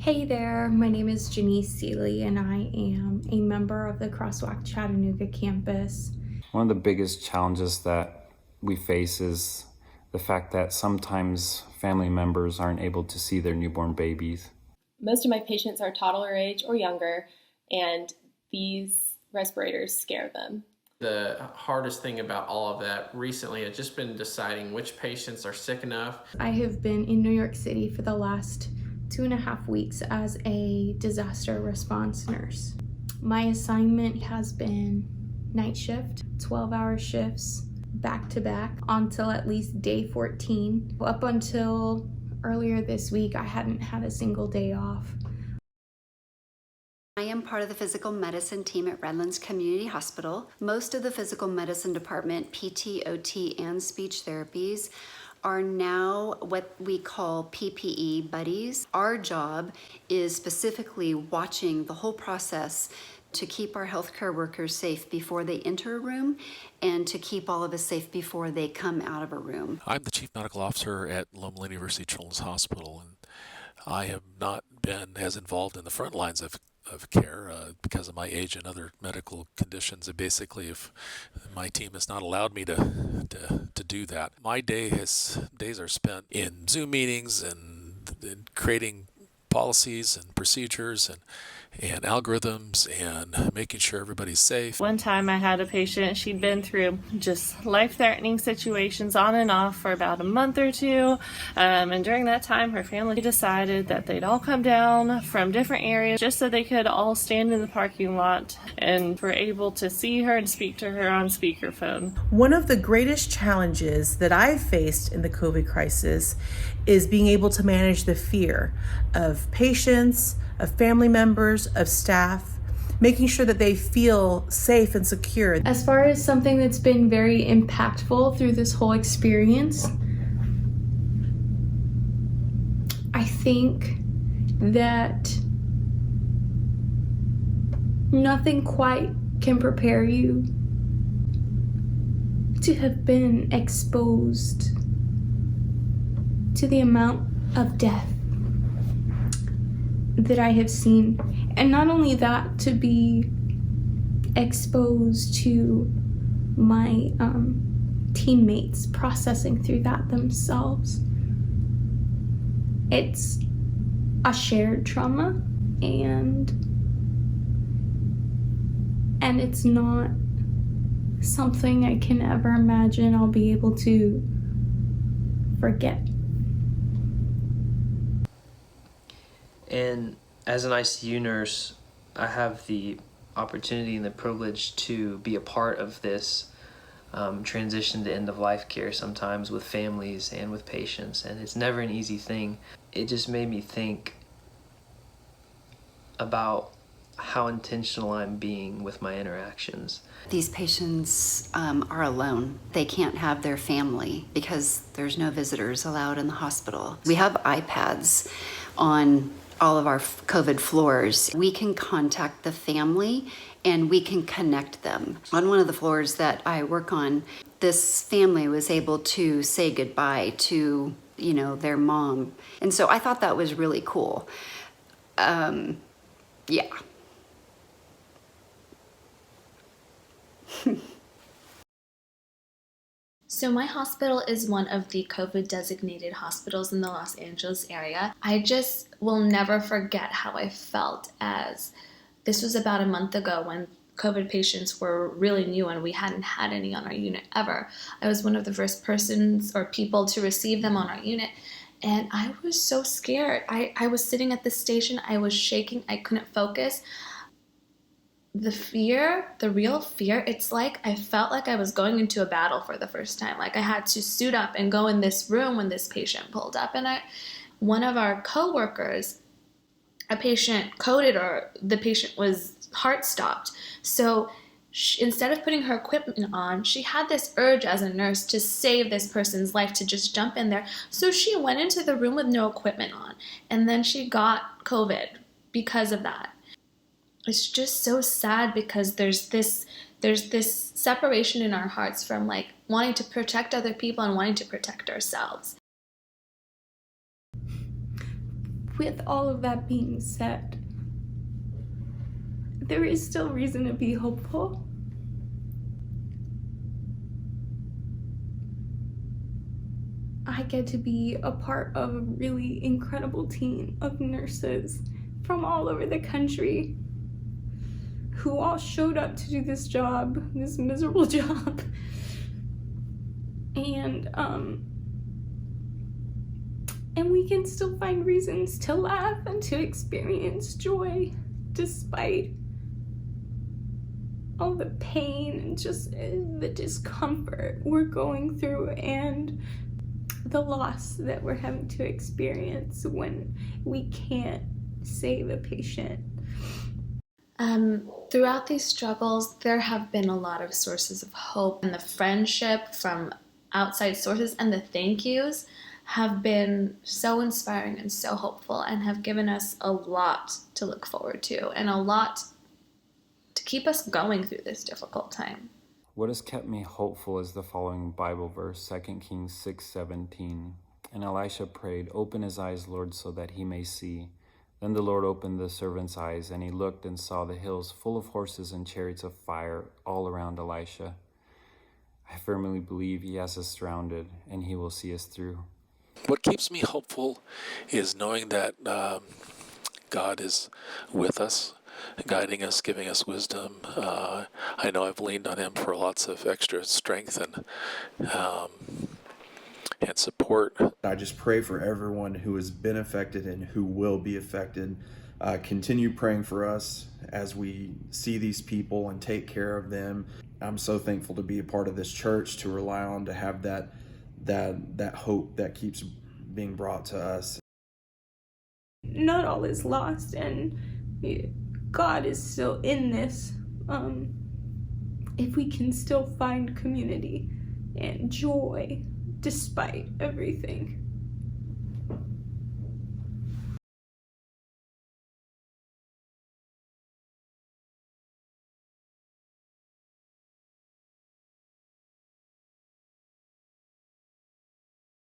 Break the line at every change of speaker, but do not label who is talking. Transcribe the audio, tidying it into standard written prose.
Hey there, my name is Janice Seeley and I am a member of the Crosswalk Chattanooga campus.
One of the biggest challenges that we face is the fact that sometimes family members aren't able to see their newborn babies.
Most of my patients are toddler age or younger, and these respirators scare them.
The hardest thing about all of that recently has just been deciding which patients are sick enough.
I have been in New York City for the last 2.5 weeks as a disaster response nurse. My assignment has been night shift, 12-hour shifts, back to back until at least day 14. Up until earlier this week, I hadn't had a single day off.
I am part of the physical medicine team at Redlands Community Hospital. Most of the physical medicine department, PT, OT, and speech therapies are now what we call PPE buddies. Our job is specifically watching the whole process to keep our healthcare workers safe before they enter a room and to keep all of us safe before they come out of a room.
I'm the Chief Medical Officer at Loma Linda University Children's Hospital, and I have not been as involved in the front lines of care because of my age and other medical conditions. And basically, if my team has not allowed me to do that, my days are spent in Zoom meetings and creating policies and procedures and algorithms and making sure everybody's safe.
One time I had a patient, she'd been through just life-threatening situations on and off for about a month or two. And during that time, her family decided that they'd all come down from different areas just so they could all stand in the parking lot and were able to see her and speak to her on speakerphone.
One of the greatest challenges that I've faced in the COVID crisis is being able to manage the fear of patients, of family members, of staff, making sure that they feel safe and secure.
As far as something that's been very impactful through this whole experience, I think that nothing quite can prepare you to have been exposed to the amount of death that I have seen. And not only that, to be exposed to my teammates processing through that themselves. It's a shared trauma, and it's not something I can ever imagine I'll be able to forget.
And as an ICU nurse, I have the opportunity and the privilege to be a part of this transition to end-of-life care sometimes with families and with patients, and it's never an easy thing. It just made me think about how intentional I'm being with my interactions.
These patients are alone. They can't have their family because there's no visitors allowed in the hospital. We have iPads on all of our COVID floors. We can contact the family and we can connect them. On one of the floors that I work on, this family was able to say goodbye to, their mom. And so I thought that was really cool. Yeah.
So my hospital is one of the COVID designated hospitals in the Los Angeles area. I just will never forget how I felt as this was about a month ago when COVID patients were really new and we hadn't had any on our unit ever. I was one of the first persons or people to receive them on our unit, and I was so scared. I was sitting at the station, I was shaking, I couldn't focus. The fear, the real fear, it's like I felt like I was going into a battle for the first time. Like I had to suit up and go in this room when this patient pulled up. And one of our coworkers, a patient coded, or the patient was heart stopped. So instead of putting her equipment on, she had this urge as a nurse to save this person's life, to just jump in there. So she went into the room with no equipment on. And then she got COVID because of that. It's just so sad because there's this separation in our hearts from like wanting to protect other people and wanting to protect ourselves.
with all of that being said, there is still reason to be hopeful. I get to be a part of a really incredible team of nurses from all over the country who all showed up to do this job, this miserable job. And we can still find reasons to laugh and to experience joy despite all the pain and just the discomfort we're going through and the loss that we're having to experience when we can't save a patient.
Throughout these struggles, there have been a lot of sources of hope, and the friendship from outside sources and the thank yous have been so inspiring and so hopeful and have given us a lot to look forward to and a lot to keep us going through this difficult time.
What has kept me hopeful is the following Bible verse, 2 Kings 6:17. And Elisha prayed, "Open his eyes, Lord, so that he may see." Then the Lord opened the servant's eyes, and he looked and saw the hills full of horses and chariots of fire all around Elisha. I firmly believe he has us surrounded, and he will see us through.
What keeps me hopeful is knowing that God is with us, guiding us, giving us wisdom. I know I've leaned on him for lots of extra strength and support.
I just pray for everyone who has been affected and who will be affected. Continue praying for us as we see these people and take care of them. I'm so thankful to be a part of this church, to rely on, to have that hope that keeps being brought to us.
Not all is lost, and God is still in this. If we can still find community and joy despite everything.